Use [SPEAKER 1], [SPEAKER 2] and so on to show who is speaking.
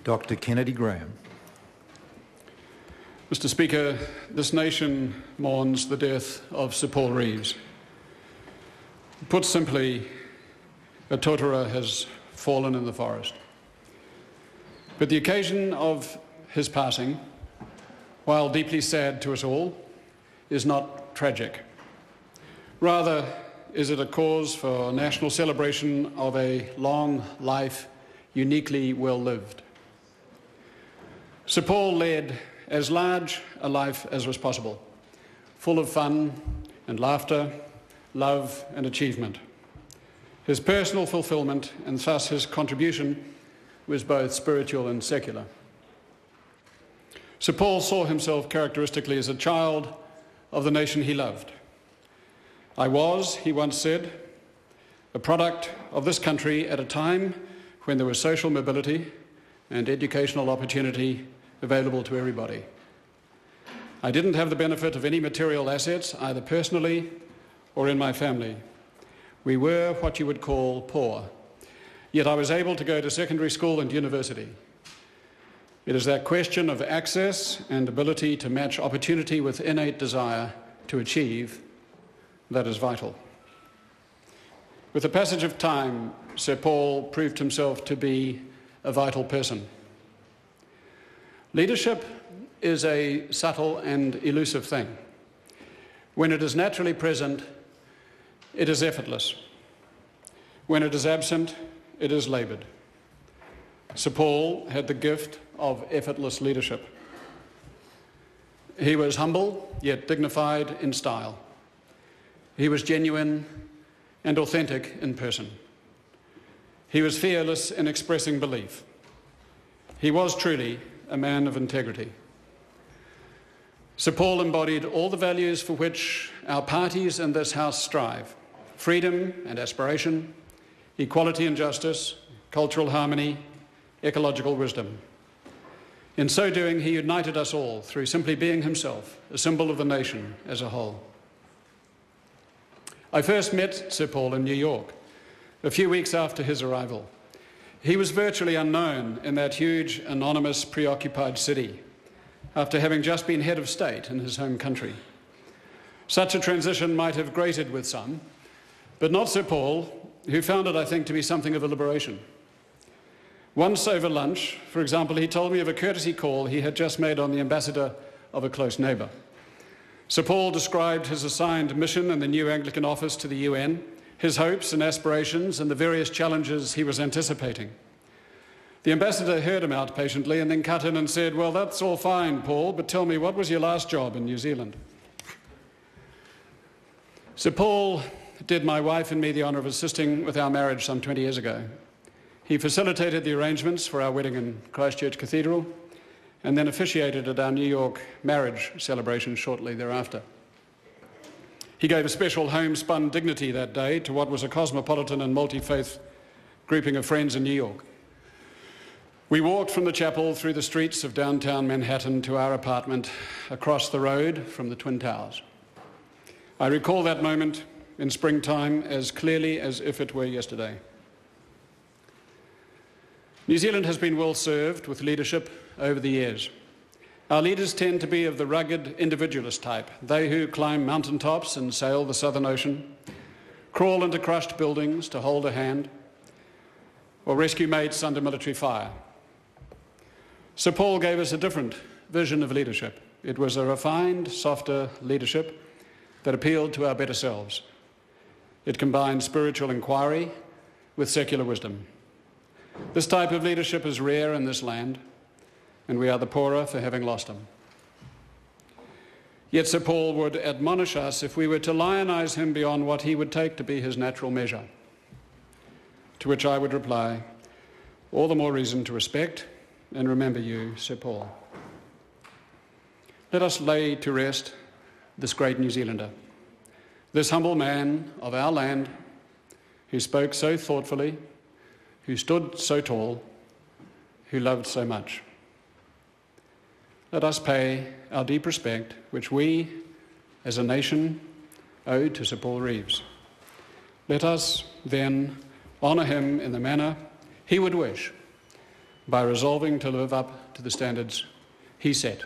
[SPEAKER 1] Dr. Kennedy Graham.
[SPEAKER 2] Mr. Speaker, this nation mourns the death of Sir Paul Reeves. Put simply, a totara has fallen in the forest. But the occasion of his passing, while deeply sad to us all, is not tragic. Rather, is it a cause for national celebration of a long life, uniquely well lived. Sir Paul led as large a life as was possible, full of fun and laughter, love and achievement. His personal fulfilment and thus his contribution was both spiritual and secular. Sir Paul saw himself characteristically as a child of the nation he loved. I was, he once said, a product of this country at a time when there was social mobility and educational opportunity available to everybody. I didn't have the benefit of any material assets, either personally or in my family. We were what you would call poor, yet I was able to go to secondary school and university. It is that question of access and ability to match opportunity with innate desire to achieve that is vital. With the passage of time, Sir Paul proved himself to be a vital person. Leadership is a subtle and elusive thing. When it is naturally present, it is effortless. When it is absent, it is laboured. Sir Paul had the gift of effortless leadership. He was humble, yet dignified in style. He was genuine and authentic in person. He was fearless in expressing belief. He was truly a man of integrity. Sir Paul embodied all the values for which our parties in this House strive: freedom and aspiration, equality and justice, cultural harmony, ecological wisdom. In so doing, he united us all through simply being himself, a symbol of the nation as a whole. I first met Sir Paul in New York, a few weeks after his arrival. He was virtually unknown in that huge, anonymous, preoccupied city, after having just been head of state in his home country. Such a transition might have grated with some, but not Sir Paul, who found it, I think, to be something of a liberation. Once over lunch, for example, he told me of a courtesy call he had just made on the ambassador of a close neighbour. Sir Paul described his assigned mission in the new Anglican office to the UN, his hopes and aspirations, and the various challenges he was anticipating. The ambassador heard him out patiently and then cut in and said, "Well, that's all fine, Paul, but tell me, what was your last job in New Zealand?" Sir Paul did my wife and me the honour of assisting with our marriage some 20 years ago. He facilitated the arrangements for our wedding in Christchurch Cathedral and then officiated at our New York marriage celebration shortly thereafter. He gave a special homespun dignity that day to what was a cosmopolitan and multi-faith grouping of friends in New York. We walked from the chapel through the streets of downtown Manhattan to our apartment across the road from the Twin Towers. I recall that moment in springtime as clearly as if it were yesterday. New Zealand has been well served with leadership over the years. Our leaders tend to be of the rugged individualist type, they who climb mountaintops and sail the Southern Ocean, crawl into crushed buildings to hold a hand, or rescue mates under military fire. Sir Paul gave us a different vision of leadership. It was a refined, softer leadership that appealed to our better selves. It combined spiritual inquiry with secular wisdom. This type of leadership is rare in this land, and we are the poorer for having lost him. Yet Sir Paul would admonish us if we were to lionize him beyond what he would take to be his natural measure. To which I would reply, all the more reason to respect and remember you, Sir Paul. Let us lay to rest this great New Zealander, this humble man of our land who spoke so thoughtfully, who stood so tall, who loved so much. Let us pay our deep respect, which we, as a nation, owe to Sir Paul Reeves. Let us then honour him in the manner he would wish, by resolving to live up to the standards he set.